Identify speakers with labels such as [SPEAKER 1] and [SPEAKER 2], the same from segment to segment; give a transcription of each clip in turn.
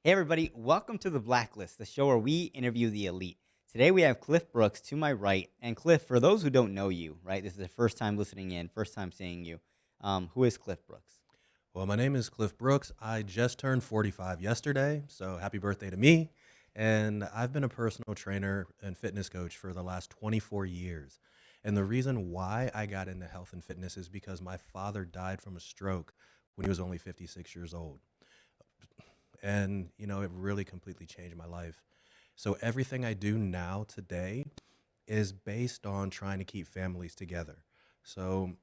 [SPEAKER 1] Hey, everybody, welcome to the Blacklist, the show where we interview the elite. Today we have Cliff Brooks to my right. And Cliff, for those who don't know you, right, this is the first time listening in, first time seeing you. Who is Cliff Brooks?
[SPEAKER 2] Well, my name is Cliff Brooks. I just turned 45 yesterday, so happy birthday to me. And I've been a personal trainer and fitness coach for the last 24 years. And the reason why I got into health and fitness is because my father died from a stroke when he was only 56 years old. And, it really completely changed my life. So everything I do now today is based on trying to keep families together. So,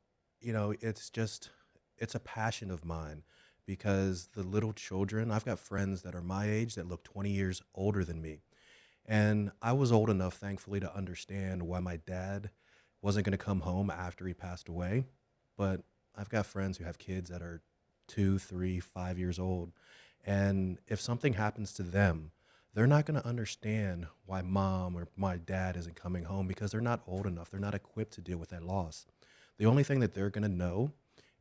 [SPEAKER 2] it's a passion of mine because the little children, I've got friends that are my age that look 20 years older than me. And I was old enough, thankfully, to understand why my dad wasn't going to come home after he passed away. But I've got friends who have kids that are 2, 3, 5 years old. And if something happens to them, they're not going to understand why mom or my dad isn't coming home because they're not old enough. They're not equipped to deal with that loss. The only thing that they're going to know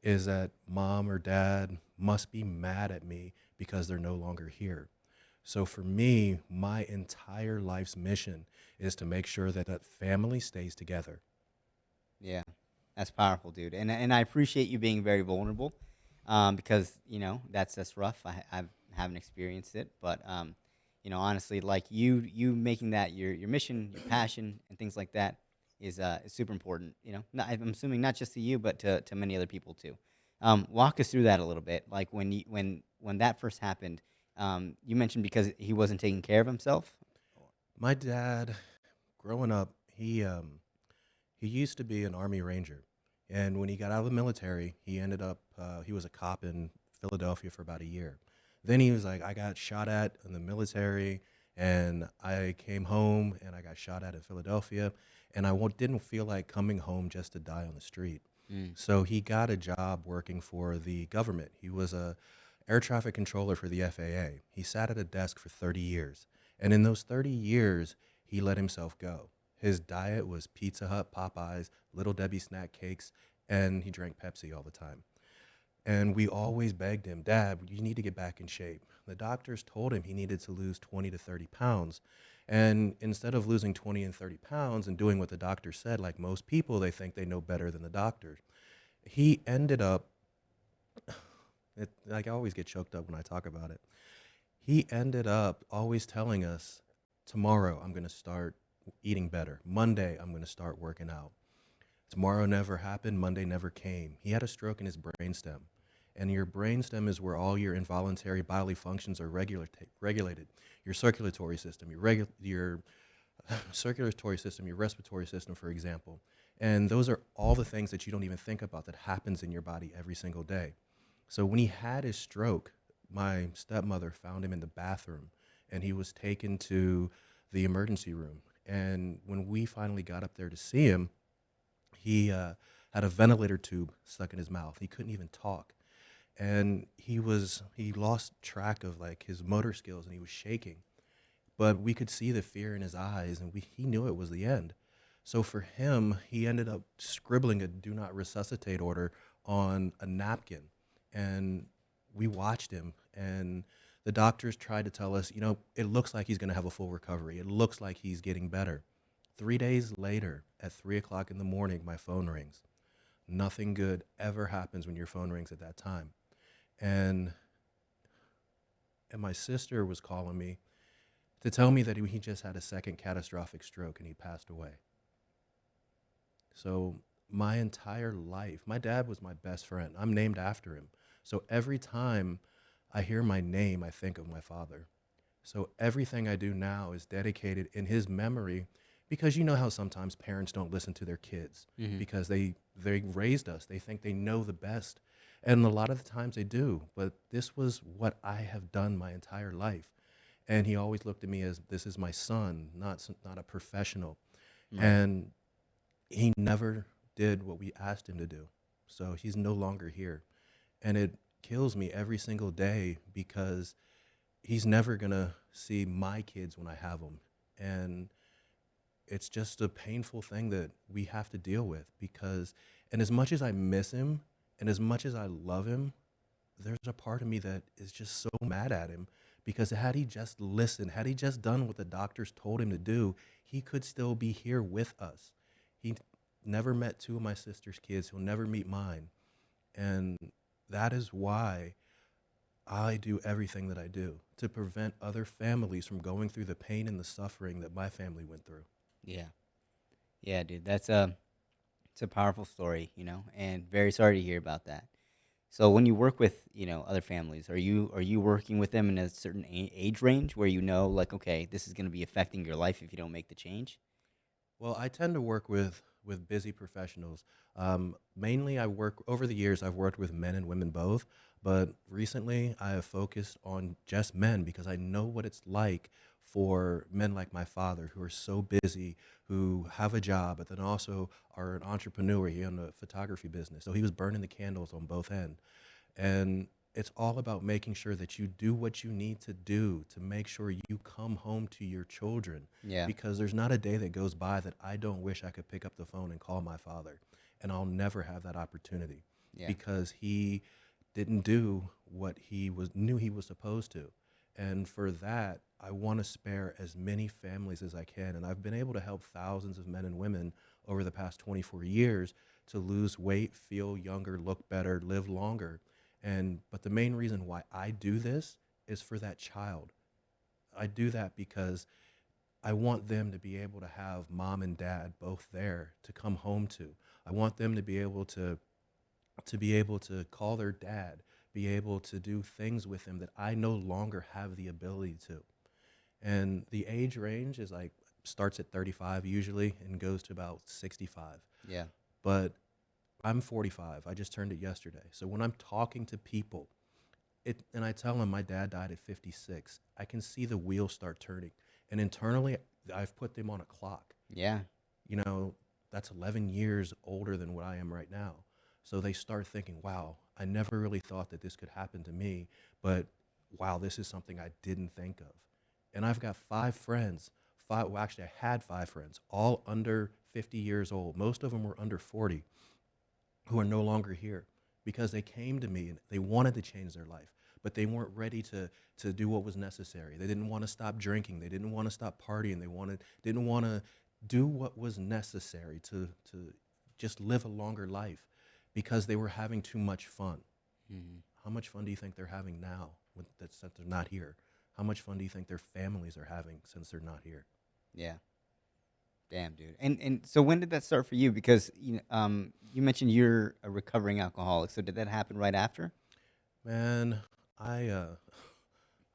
[SPEAKER 2] is that mom or dad must be mad at me because they're no longer here. So for me, my entire life's mission is to make sure that that family stays together.
[SPEAKER 1] Yeah, that's powerful, dude. And I appreciate you being very vulnerable because, that's rough. I haven't experienced it. But, honestly, like you making that your mission, your passion, and things like that is super important. I'm assuming not just to you, but to many other people too. Walk us through that a little bit. Like when that first happened, you mentioned because he wasn't taking care of himself.
[SPEAKER 2] My dad, growing up, he used to be an Army Ranger. And when he got out of the military, he ended up, he was a cop in Philadelphia for about a year. Then he was like, I got shot at in the military, and I came home and I got shot at in Philadelphia. And didn't feel like coming home just to die on the street.
[SPEAKER 1] Mm.
[SPEAKER 2] So he got a job working for the government. He was a air traffic controller for the FAA. He sat at a desk for 30 years. And in those 30 years, he let himself go. His diet was Pizza Hut, Popeyes, Little Debbie snack cakes, and he drank Pepsi all the time. And we always begged him, Dad, you need to get back in shape. The doctors told him he needed to lose 20 to 30 pounds. And instead of losing 20 and 30 pounds and doing what the doctor said, like most people, they think they know better than the doctor. He ended up, like I always get choked up when I talk about it. He ended up always telling us, tomorrow I'm going to start eating better. Monday I'm going to start working out. Tomorrow never happened. Monday never came. He had a stroke in his brainstem. And your brainstem is where all your involuntary bodily functions are regulated. Your circulatory system, your circulatory system, your respiratory system, for example. And those are all the things that you don't even think about that happens in your body every single day. So when he had his stroke, my stepmother found him in the bathroom and he was taken to the emergency room. And when we finally got up there to see him, he had a ventilator tube stuck in his mouth. He couldn't even talk. And he lost track of like his motor skills and he was shaking. But we could see the fear in his eyes and he knew it was the end. So for him, he ended up scribbling a do not resuscitate order on a napkin. And we watched him and the doctors tried to tell us, it looks like he's going to have a full recovery. It looks like he's getting better. 3 days later, at 3 o'clock in the morning, my phone rings. Nothing good ever happens when your phone rings at that time. And and my sister was calling me to tell me that he just had a second catastrophic stroke and he passed away. So my entire life, my dad was my best friend. I'm named after him. So every time I hear my name, I think of my father. So everything I do now is dedicated in his memory because you know how sometimes parents don't listen to their kids
[SPEAKER 1] Hmm.
[SPEAKER 2] because they raised us. They think they know the best. And a lot of the times they do, but this was what I have done my entire life. And he always looked at me as this is my son, not a professional.
[SPEAKER 1] Right.
[SPEAKER 2] And he never did what we asked him to do. So he's no longer here. And it kills me every single day because he's never going to see my kids when I have them. And it's just a painful thing that we have to deal with because, and as much as I miss him and as much as I love him, there's a part of me that is just so mad at him because had he just listened, had he just done what the doctors told him to do, he could still be here with us. He never met two of my sister's kids. He'll never meet mine. And that is why I do everything that I do to prevent other families from going through the pain and the suffering that my family went through.
[SPEAKER 1] Yeah. Yeah, dude. That's a it's a powerful story, and very sorry to hear about that. So when you work with, other families, are you working with them in a certain age range where like, okay, this is going to be affecting your life if you don't make the change?
[SPEAKER 2] Well, I tend to work with busy professionals. Mainly, I work over the years. I've worked with men and women both, but recently I have focused on just men because I know what it's like for men like my father who are so busy, who have a job, but then also are an entrepreneur. He owned a photography business, so he was burning the candles on both ends. And it's all about making sure that you do what you need to do to make sure you come home to your children.
[SPEAKER 1] Yeah.
[SPEAKER 2] Because there's not a day that goes by that I don't wish I could pick up the phone and call my father. And I'll never have that opportunity
[SPEAKER 1] Yeah.
[SPEAKER 2] because he didn't do what he knew he was supposed to. And for that, I want to spare as many families as I can. And I've been able to help thousands of men and women over the past 24 years to lose weight, feel younger, look better, live longer. But the main reason why I do this is for that child. I do that because I want them to be able to have mom and dad both there to come home to. I want them to be able to call their dad, be able to do things with him that I no longer have the ability to. And the age range is like starts at 35 usually and goes to about 65.
[SPEAKER 1] Yeah.
[SPEAKER 2] But I'm 45. I just turned it yesterday. So when I'm talking to people, and I tell them my dad died at 56, I can see the wheels start turning. And internally, I've put them on a clock.
[SPEAKER 1] Yeah.
[SPEAKER 2] You know, that's 11 years older than what I am right now. So they start thinking, wow, I never really thought that this could happen to me, but wow, this is something I didn't think of. And I've got five friends, well, actually, I had five friends, all under 50 years old. Most of them were under 40 who are no longer here because they came to me and they wanted to change their life, but they weren't ready to do what was necessary. They didn't want to stop drinking. They didn't want to stop partying. Didn't want to do what was necessary to just live a longer life because they were having too much fun.
[SPEAKER 1] Hmm.
[SPEAKER 2] How much fun do you think they're having now since they're not here? How much fun do you think their families are having since they're not here?
[SPEAKER 1] Yeah. Damn, dude. And so when did that start for you? Because you mentioned you're a recovering alcoholic. So did that happen right after?
[SPEAKER 2] Man, I uh,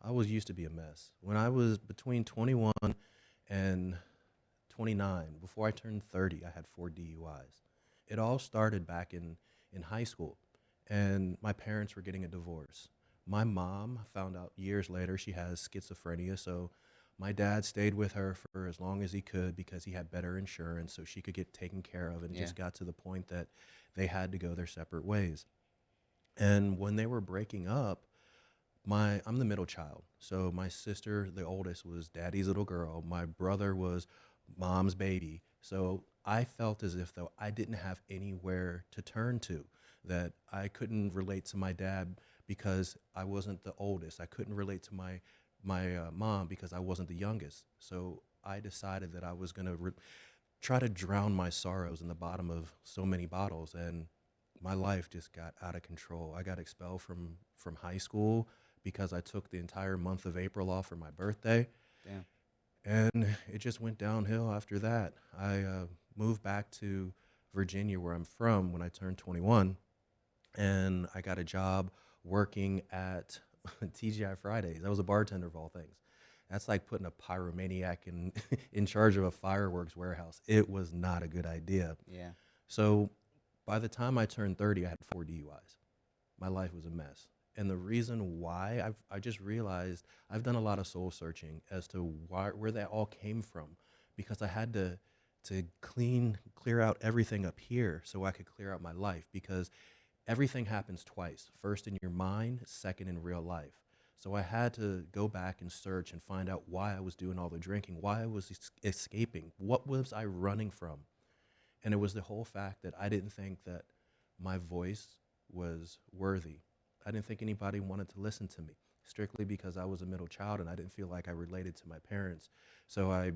[SPEAKER 2] I was used to be a mess. When I was between 21 and 29, before I turned 30, I had 4 DUIs. It all started back in high school, and my parents were getting a divorce. My mom found out years later she has schizophrenia, so my dad stayed with her for as long as he could because he had better insurance so she could get taken care of. And it
[SPEAKER 1] Yeah.
[SPEAKER 2] just got to the point that they had to go their separate ways. And when they were breaking up, I'm the middle child. So my sister, the oldest, was daddy's little girl. My brother was mom's baby. So I felt as if though I didn't have anywhere to turn to, that I couldn't relate to my dad because I wasn't the oldest. I couldn't relate to my mom because I wasn't the youngest. So I decided that I was going to try to drown my sorrows in the bottom of so many bottles, and my life just got out of control. I got expelled from high school because I took the entire month of April off for my birthday,
[SPEAKER 1] Damn.
[SPEAKER 2] and it just went downhill after that. I moved back to Virginia, where I'm from, when I turned 21, and I got a job working at TGI Fridays. I was a bartender of all things. That's like putting a pyromaniac in in charge of a fireworks warehouse. It was not a good idea.
[SPEAKER 1] Yeah.
[SPEAKER 2] So by the time I turned 30, I had 4 DUIs. My life was a mess. And the reason why I just realized I've done a lot of soul searching as to where that all came from, because I had to clear out everything up here so I could clear out my life, because everything happens twice. First in your mind, second in real life. So I had to go back and search and find out why I was doing all the drinking, why I was escaping, what was I running from? And it was the whole fact that I didn't think that my voice was worthy. I didn't think anybody wanted to listen to me. strictly because I was a middle child and I didn't feel like I related to my parents. So I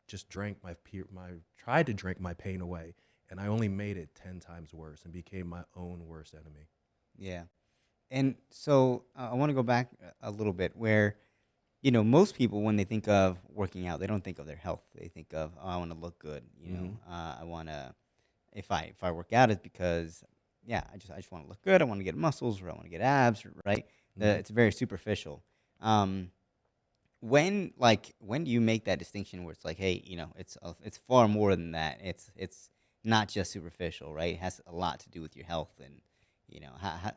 [SPEAKER 2] just drank tried to drink my pain away, and I only made it 10 times worse and became my own worst enemy.
[SPEAKER 1] Yeah. And so I want to go back a little bit where, most people, when they think of working out, they don't think of their health. They think of, oh, I want to look good.
[SPEAKER 2] Hmm.
[SPEAKER 1] I want to, if I work out, it's because, yeah, I just want to look good. I want to get muscles, or I want to get abs, right?
[SPEAKER 2] Hmm.
[SPEAKER 1] It's very superficial. Um, when do you make that distinction where it's like, hey, it's far more than that. It's not just superficial, right? It has a lot to do with your health, and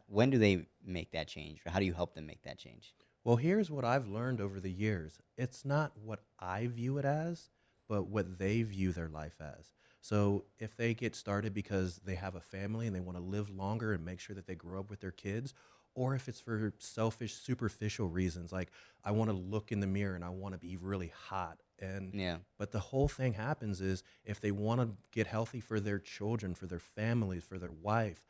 [SPEAKER 1] when do they make that change, or how do you help them make that change?
[SPEAKER 2] Well, here's what I've learned over the years. It's not what I view it as, but what they view their life as. So if they get started because they have a family and they want to live longer and make sure that they grow up with their kids, or if it's for selfish, superficial reasons, like I want to look in the mirror and I want to be really hot. And
[SPEAKER 1] Yeah,
[SPEAKER 2] but the whole thing happens is if they want to get healthy for their children, for their families, for their wife,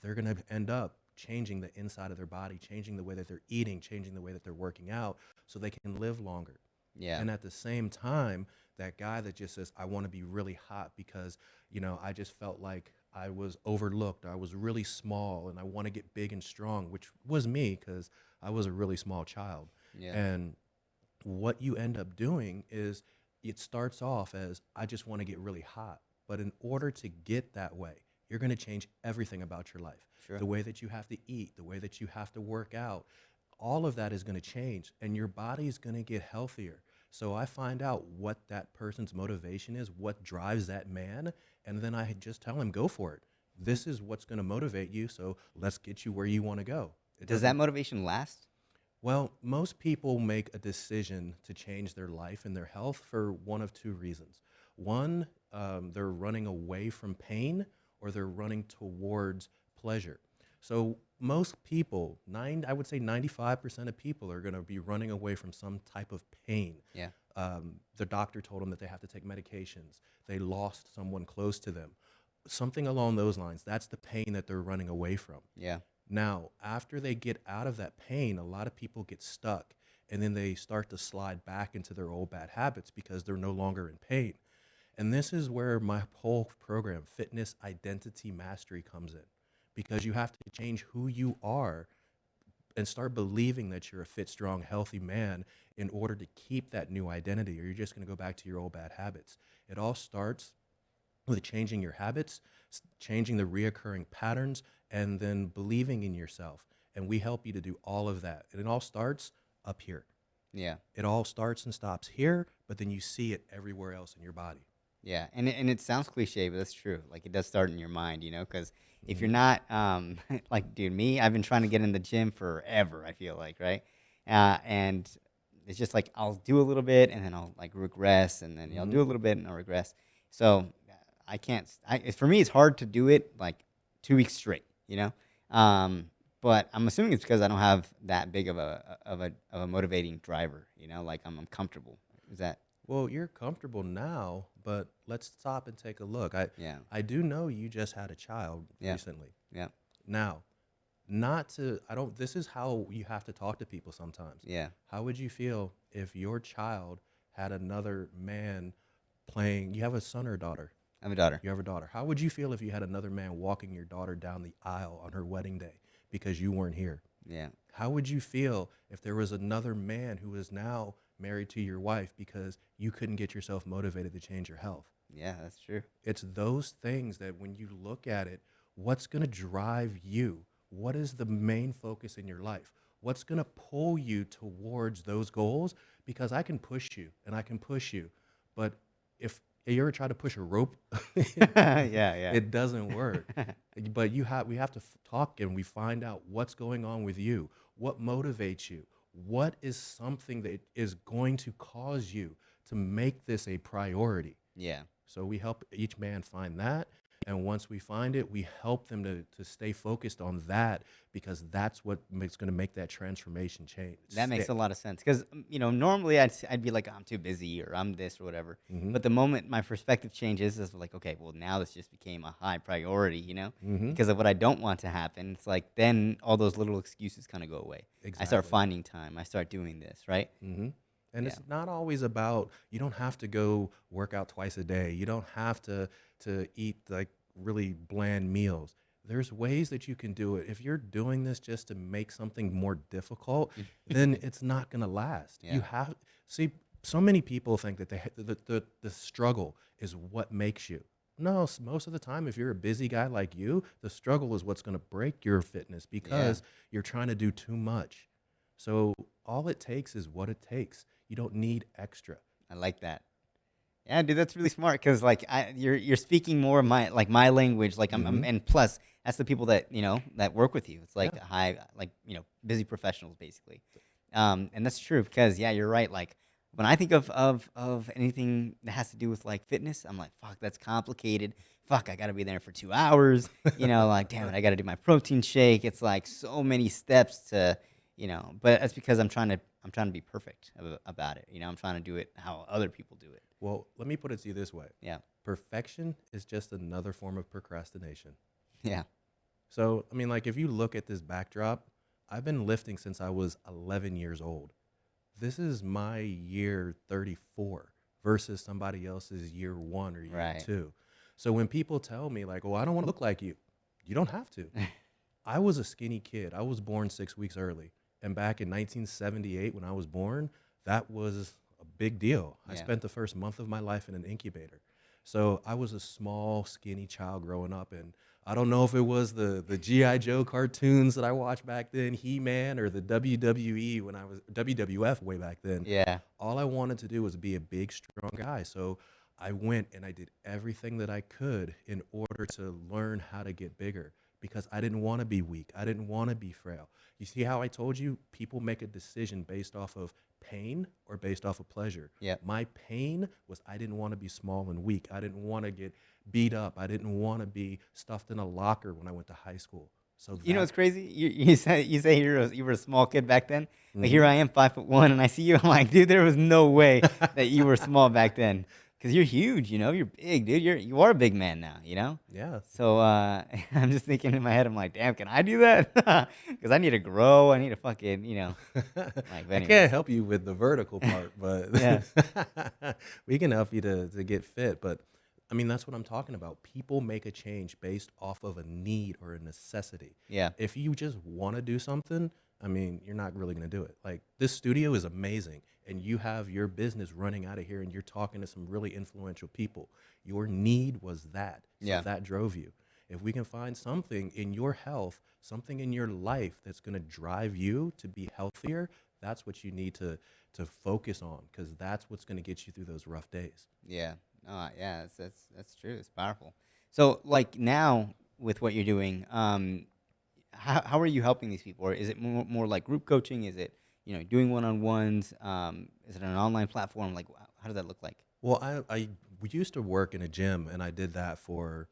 [SPEAKER 2] they're going to end up changing the inside of their body, changing the way that they're eating, changing the way that they're working out so they can live longer.
[SPEAKER 1] yeah,
[SPEAKER 2] And at the same time, that guy that just says, I want to be really hot because, I just felt like I was overlooked. I was really small and I want to get big and strong, which was me because I was a really small child.
[SPEAKER 1] yeah,
[SPEAKER 2] And what you end up doing is it starts off as I just want to get really hot. But in order to get that way, you're going to change everything about your life.
[SPEAKER 1] sure,
[SPEAKER 2] The way that you have to eat, the way that you have to work out, all of that is going to change and your body is going to get healthier. So I find out what that person's motivation is, what drives that man, and then I just tell him, go for it. This is what's going to motivate you. So let's get you where you want to go. It
[SPEAKER 1] does that
[SPEAKER 2] doesn't
[SPEAKER 1] motivation last?
[SPEAKER 2] Well, most people make a decision to change their life and their health for one of two reasons. One, they're running away from pain or they're running towards pleasure. So most people, I would say 95% of people are going to be running away from some type of pain.
[SPEAKER 1] Yeah,
[SPEAKER 2] The doctor told them that they have to take medications. They lost someone close to them. Something along those lines. That's the pain that they're running away from.
[SPEAKER 1] yeah,
[SPEAKER 2] Now, after they get out of that pain, a lot of people get stuck and then they start to slide back into their old bad habits because they're no longer in pain. And this is where my whole program, Fitness Identity Mastery, comes in because you have to change who you are and start believing that you're a fit, strong, healthy man in order to keep that new identity, or you're just going to go back to your old bad habits. It all starts with changing your habits, changing the reoccurring patterns, and then believing in yourself. And we help you to do all of that. And it all starts up here.
[SPEAKER 1] yeah.
[SPEAKER 2] It all starts and stops here, but then you see it everywhere else in your body.
[SPEAKER 1] Yeah, and it sounds cliche, but that's true. Like, it does start in your mind, because if you're
[SPEAKER 2] Hmm.
[SPEAKER 1] not, like, dude, me, I've been trying to get in the gym forever. I feel like, right, and it's just like I'll do a little bit, and then I'll like regress, and then I'll
[SPEAKER 2] Hmm.
[SPEAKER 1] do a little bit, and I'll regress. So I can't. For me, it's hard to do it like 2 weeks straight. But I'm assuming it's because I don't have that big of a motivating driver. Like I'm comfortable. Is that?
[SPEAKER 2] Well, you're comfortable now, but let's stop and take a look.
[SPEAKER 1] Yeah,
[SPEAKER 2] I do know you just had a child
[SPEAKER 1] yeah,
[SPEAKER 2] recently.
[SPEAKER 1] yeah,
[SPEAKER 2] Now, not to, I don't, this is how you have to talk to people sometimes.
[SPEAKER 1] yeah.
[SPEAKER 2] How would you feel if your child had another man playing? You have a son or a daughter?
[SPEAKER 1] I have a daughter.
[SPEAKER 2] You have a daughter. How would you feel if you had another man walking your daughter down the aisle on her wedding day because you weren't here?
[SPEAKER 1] Yeah,
[SPEAKER 2] How would you feel if there was another man who is now married to your wife because you couldn't get yourself motivated to change your health?
[SPEAKER 1] yeah, that's true.
[SPEAKER 2] It's those things that when you look at it, what's going to drive you? What is the main focus in your life? What's going to pull you towards those goals? Because I can push you and I can push you. But if you ever try to push a rope,
[SPEAKER 1] Yeah, yeah,
[SPEAKER 2] it doesn't work. But we have to talk and we find out what's going on with you. What motivates you? What is something that is going to cause you to make this a priority?
[SPEAKER 1] yeah,
[SPEAKER 2] So we help each man find that. And once we find it, we help them to stay focused on that, because that's what makes going to make that transformation change
[SPEAKER 1] That makes a
[SPEAKER 2] stick.
[SPEAKER 1] lot of sense because normally I'd be like, "Oh, I'm too busy or I'm this or whatever.
[SPEAKER 2] Hmm.
[SPEAKER 1] But the moment my perspective changes, is like, okay, well now this just became a high priority,
[SPEAKER 2] Hmm.
[SPEAKER 1] because of what I don't want to happen. It's like then all those little excuses kind of go away. I start
[SPEAKER 2] Exactly.
[SPEAKER 1] finding time. I start doing this, right?
[SPEAKER 2] Hmm. And
[SPEAKER 1] Yeah,
[SPEAKER 2] it's not always about, you don't have to go work out twice a day. You don't have to eat like really bland meals. There's ways that you can do it. If you're doing this just to make something more difficult, then it's not going to last. You
[SPEAKER 1] yeah,
[SPEAKER 2] have see, so many people think that the struggle is what makes you. No, most of the time, if you're a busy guy like you, the struggle is what's going to break your fitness,
[SPEAKER 1] yeah.
[SPEAKER 2] because you're trying to do too much. So all it takes is what it takes. You don't need extra.
[SPEAKER 1] I like that. Yeah, dude, that's really smart because like you're speaking more of my language. Like
[SPEAKER 2] Hmm.
[SPEAKER 1] and plus that's the people that that work with you. It's
[SPEAKER 2] Yeah.
[SPEAKER 1] like high like busy professionals basically. And that's true because yeah, you're right. Like when I think of anything that has to do with like fitness, I'm like, fuck, that's complicated. Fuck, I gotta be there for 2 hours. Like damn it, I gotta do my protein shake. It's like so many steps to but that's because I'm trying to be perfect about it. I'm trying to do it how other people do it.
[SPEAKER 2] Well, let me put it to you this way:
[SPEAKER 1] Yeah.
[SPEAKER 2] perfection is just another form of procrastination.
[SPEAKER 1] Yeah.
[SPEAKER 2] So, I mean, like, if you look at this backdrop, I've been lifting since I was 11 years old. This is my year 34 versus somebody else's year 1 or year
[SPEAKER 1] Right.
[SPEAKER 2] 2. So when people tell me, like, oh, I don't want to look like you don't have to. I was a skinny kid. I was born 6 weeks early. And back in 1978, when I was born, that was a big deal. I
[SPEAKER 1] Yeah.
[SPEAKER 2] spent the first month of my life in an incubator. So I was a small, skinny child growing up. And I don't know if it was the G.I. Joe cartoons that I watched back then, He Man, or the WWE when I was WWF way back then.
[SPEAKER 1] Yeah.
[SPEAKER 2] All I wanted to do was be a big, strong guy. So I went and I did everything that I could in order to learn how to get bigger, because I didn't want to be weak. I didn't want to be frail. You see how I told you people make a decision based off of pain or based off of pleasure?
[SPEAKER 1] Yep.
[SPEAKER 2] My pain was I didn't want to be small and weak. I didn't want to get beat up. I didn't want to be stuffed in a locker when I went to high school. So
[SPEAKER 1] You know
[SPEAKER 2] that,
[SPEAKER 1] what's crazy? You say you were a small kid back then. But here
[SPEAKER 2] mhm.
[SPEAKER 1] I am, 5'1", and I see you. I'm like, dude, there was no way that you were small back then. Because you're huge. You're big, dude. You are a big man now.
[SPEAKER 2] Yeah.
[SPEAKER 1] So I'm just thinking in my head. I'm like, damn, can I do that? Because I need to grow. I need to fucking like. But
[SPEAKER 2] I can't
[SPEAKER 1] anyways,
[SPEAKER 2] help you with the vertical part, but
[SPEAKER 1] yeah,
[SPEAKER 2] we can help you to get fit. But I mean, that's what I'm talking about. People make a change based off of a need or a necessity.
[SPEAKER 1] yeah,
[SPEAKER 2] If you just want to do something, I mean, you're not really going to do it. Like, this studio is amazing, and you have your business running out of here, and you're talking to some really influential people. Your need was that. So
[SPEAKER 1] yeah.
[SPEAKER 2] that drove you. If we can find something in your health, something in your life that's going to drive you to be healthier, that's what you need to focus on, because that's what's going to get you through those rough days.
[SPEAKER 1] Yeah. No, yeah, that's true. It's powerful. So like now with what you're doing, how are you helping these people? Or is it more like group coaching? Is it, doing one-on-ones? Is it an online platform? Like how does that look like?
[SPEAKER 2] Well, I used to work in a gym, and I did that for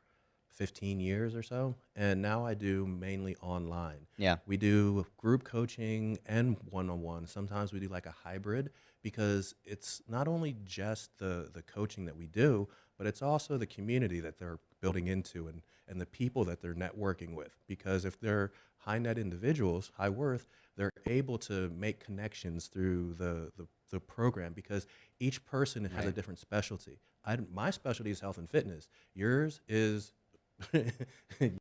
[SPEAKER 2] 15 years or so. And now I do mainly online.
[SPEAKER 1] Yeah.
[SPEAKER 2] We do group coaching and one on one. Sometimes we do like a hybrid, because it's not only just the coaching that we do, but it's also the community that they're building into, and the people that they're networking with. Because if they're high net individuals, high worth, they're able to make connections through the program, because each person has a
[SPEAKER 1] Right.
[SPEAKER 2] different specialty. My specialty is health and fitness. Yours is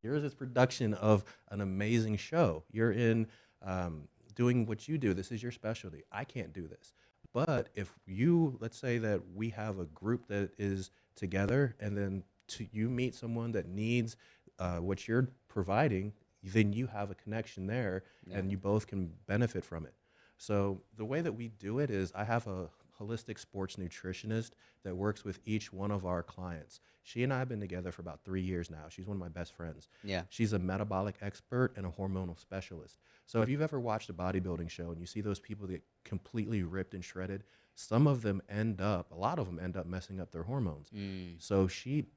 [SPEAKER 2] yours is production of an amazing show. You're in doing what you do. This is your specialty. I can't do this. But if you, let's say that we have a group that is together, and then you meet someone that needs what you're providing, then you have a connection there,
[SPEAKER 1] Yeah.
[SPEAKER 2] and you both can benefit from it. So the way that we do it is, I have a holistic sports nutritionist that works with each one of our clients. She and I have been together for about 3 years now. She's one of my best friends.
[SPEAKER 1] Yeah.
[SPEAKER 2] She's a metabolic expert and a hormonal specialist. So if you've ever watched a bodybuilding show and you see those people that get completely ripped and shredded, a lot of them end up messing up their hormones.
[SPEAKER 1] Mm.
[SPEAKER 2] So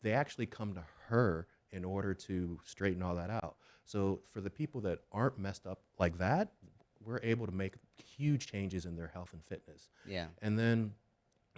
[SPEAKER 2] they actually come to her in order to straighten all that out. So for the people that aren't messed up like that, we're able to make huge changes in their health and fitness.
[SPEAKER 1] Yeah.
[SPEAKER 2] And then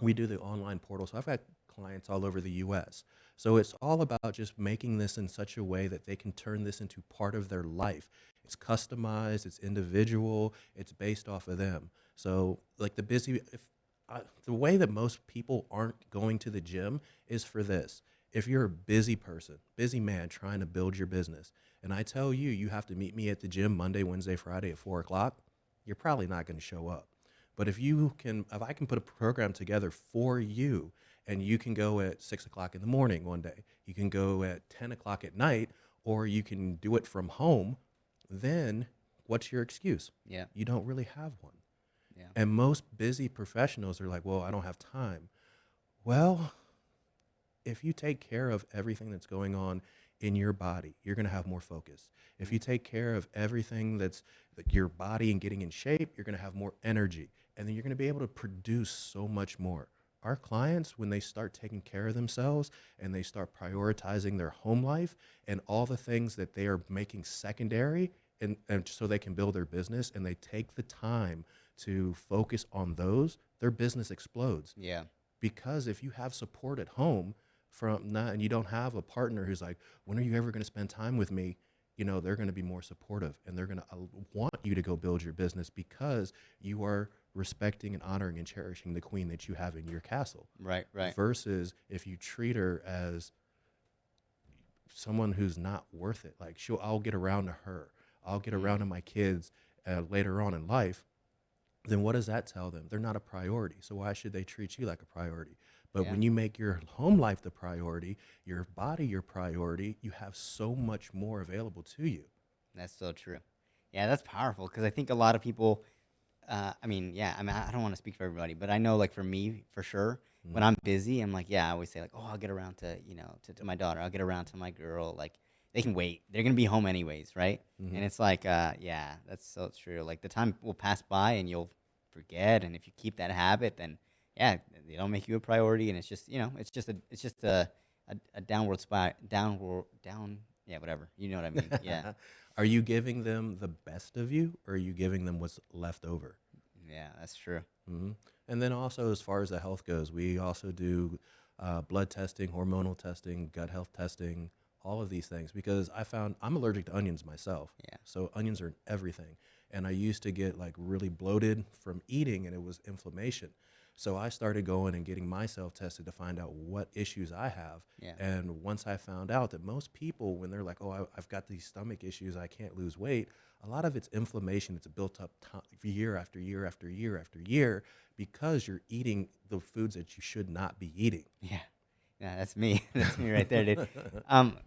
[SPEAKER 2] we do the online portal. So I've got clients all over the US. So it's all about just making this in such a way that they can turn this into part of their life. It's customized, it's individual, it's based off of them. So like the way that most people aren't going to the gym is for this. If you're a busy person, busy man trying to build your business, and I tell you, you have to meet me at the gym Monday, Wednesday, Friday at 4 o'clock, you're probably not going to show up. But if I can put a program together for you, and you can go at 6 o'clock in the morning one day, you can go at 10 o'clock at night, or you can do it from home, then what's your excuse?
[SPEAKER 1] Yeah.
[SPEAKER 2] You don't really have one.
[SPEAKER 1] Yeah.
[SPEAKER 2] And most busy professionals are like, well, I don't have time. Well, if you take care of everything that's going on in your body, you're going to have more focus. If you take care of everything that's your body and getting in shape, you're going to have more energy. And then you're going to be able to produce so much more. Our clients, when they start taking care of themselves and they start prioritizing their home life and all the things that they are making secondary, and so they can build their business, and they take the time to focus on those, their business explodes.
[SPEAKER 1] Yeah.
[SPEAKER 2] Because if you have support at home from that, and you don't have a partner who's like, when are you ever going to spend time with me? They're going to be more supportive, and they're going to want you to go build your business because you are respecting and honoring and cherishing the queen that you have in your castle.
[SPEAKER 1] Right. Right.
[SPEAKER 2] Versus if you treat her as someone who's not worth it, like I'll get around to her, I'll get around to my kids later on in life, then what does that tell them? They're not a priority. So why should they treat you like a priority? But
[SPEAKER 1] Yeah.
[SPEAKER 2] when you make your home life the priority, your body your priority, you have so much more available to you.
[SPEAKER 1] That's so true. Yeah, that's powerful because I think a lot of people. I mean, yeah. I mean, I don't want to speak for everybody, but I know, like for me, for sure, when
[SPEAKER 2] Mm.
[SPEAKER 1] I'm busy, I'm like, yeah. I always say like, oh, I'll get around to to my daughter. I'll get around to my girl. Like they can wait. They're gonna be home anyways, right?
[SPEAKER 2] Hmm.
[SPEAKER 1] And it's like, yeah, that's so true. Like the time will pass by and you'll forget, and if you keep that habit, then yeah, they don't make you a priority, and it's just it's just a downward spot, down. Yeah, whatever. You know what I mean? Yeah.
[SPEAKER 2] Are you giving them the best of you, or are you giving them what's left over?
[SPEAKER 1] Yeah, that's true.
[SPEAKER 2] Hmm. And then also, as far as the health goes, we also do blood testing, hormonal testing, gut health testing, all of these things, because I found I'm allergic to onions myself.
[SPEAKER 1] Yeah.
[SPEAKER 2] So onions are in everything. And I used to get like really bloated from eating, and it was inflammation. So I started going and getting myself tested to find out what issues I have.
[SPEAKER 1] Yeah.
[SPEAKER 2] And once I found out that most people, when they're like, oh, I've got these stomach issues, I can't lose weight, a lot of it's inflammation that's built up year after year after year after year because you're eating the foods that you should not be eating.
[SPEAKER 1] Yeah. Yeah, that's me. That's me right there, dude.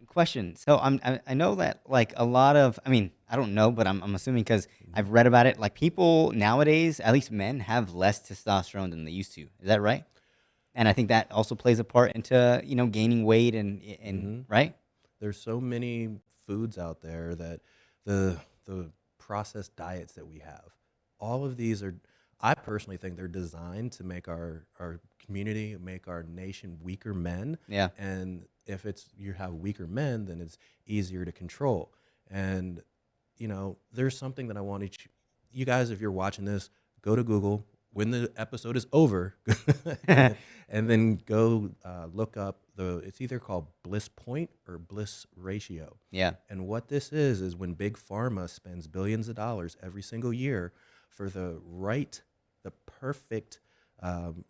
[SPEAKER 1] Question. So I know that like a lot of I mean I don't know, but I'm assuming because I've read about it. Like people nowadays, at least men, have less testosterone than they used to. Is that right? And I think that also plays a part into gaining weight and
[SPEAKER 2] Hmm.
[SPEAKER 1] right.
[SPEAKER 2] There's so many foods out there that the processed diets that we have, all of these are, I personally think they're designed to make our community, make our nation weaker men.
[SPEAKER 1] Yeah.
[SPEAKER 2] And if it's you have weaker men, then it's easier to control. And there's something that I want you guys, if you're watching this, go to Google when the episode is over, and then go look up it's either called bliss point or bliss ratio.
[SPEAKER 1] Yeah.
[SPEAKER 2] And what this is when big pharma spends billions of dollars every single year for the perfect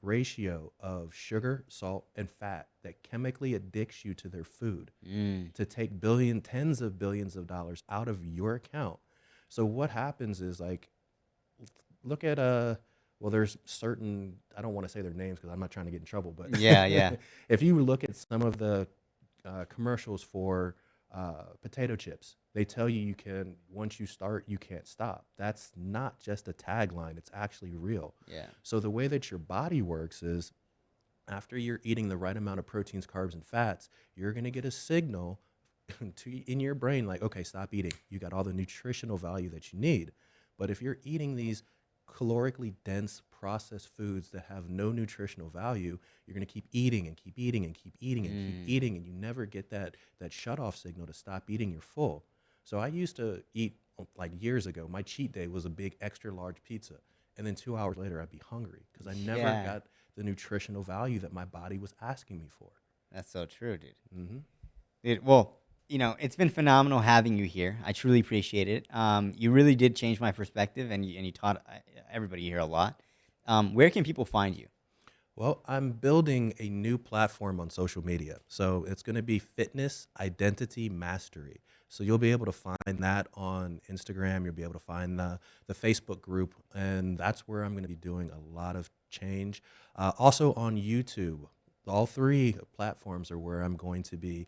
[SPEAKER 2] ratio of sugar, salt, and fat that chemically addicts you to their food,
[SPEAKER 1] Mm.
[SPEAKER 2] to take tens of billions of dollars out of your account. So what happens is like, look at well, there's certain, I don't want to say their names because I'm not trying to get in trouble, but
[SPEAKER 1] Yeah. Yeah.
[SPEAKER 2] if you look at some of the commercials for potato chips, they tell you once you start, you can't stop. That's not just a tagline, it's actually real.
[SPEAKER 1] Yeah.
[SPEAKER 2] So the way that your body works is after you're eating the right amount of proteins, carbs, and fats, you're going to get a signal in your brain like, okay, stop eating. You got all the nutritional value that you need. But if you're eating these calorically dense processed foods that have no nutritional value, you're going to keep eating and keep eating and keep eating and keep
[SPEAKER 1] Mm.
[SPEAKER 2] eating, and you never get that shut off signal to stop eating. You're full. So I used to eat like years ago. My cheat day was a big extra large pizza, and then 2 hours later I'd be hungry because I never
[SPEAKER 1] Yeah,
[SPEAKER 2] got the nutritional value that my body was asking me for.
[SPEAKER 1] that's so true, dude.
[SPEAKER 2] Hmm.
[SPEAKER 1] Well, it's been phenomenal having you here. I truly appreciate it. You really did change my perspective, and you taught everybody here a lot. Where can people find you?
[SPEAKER 2] Well, I'm building a new platform on social media. So it's going to be fitness identity mastery. So you'll be able to find that on Instagram. You'll be able to find the Facebook group. And that's where I'm going to be doing a lot of change. Also on YouTube. All three platforms are where I'm going to be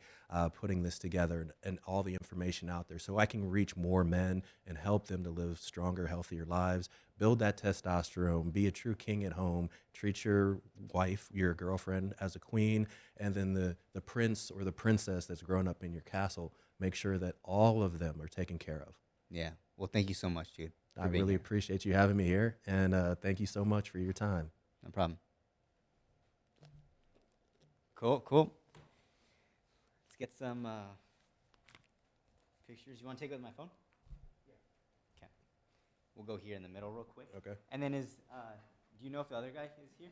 [SPEAKER 2] putting this together and all the information out there so I can reach more men and help them to live stronger, healthier lives, build that testosterone, be a true king at home, treat your wife, your girlfriend as a queen, and then the prince or the princess that's grown up in your castle, make sure that all of them are taken care of.
[SPEAKER 1] Yeah. Well, thank you so much, dude,
[SPEAKER 2] I
[SPEAKER 1] for being
[SPEAKER 2] really
[SPEAKER 1] here.
[SPEAKER 2] appreciate you having me here, and thank you so much for your time.
[SPEAKER 1] No problem. Cool, cool. Let's get some pictures. You want to take it with my phone? Okay. We'll go here in the middle real quick.
[SPEAKER 2] Okay.
[SPEAKER 1] And then do you know if the other guy is here?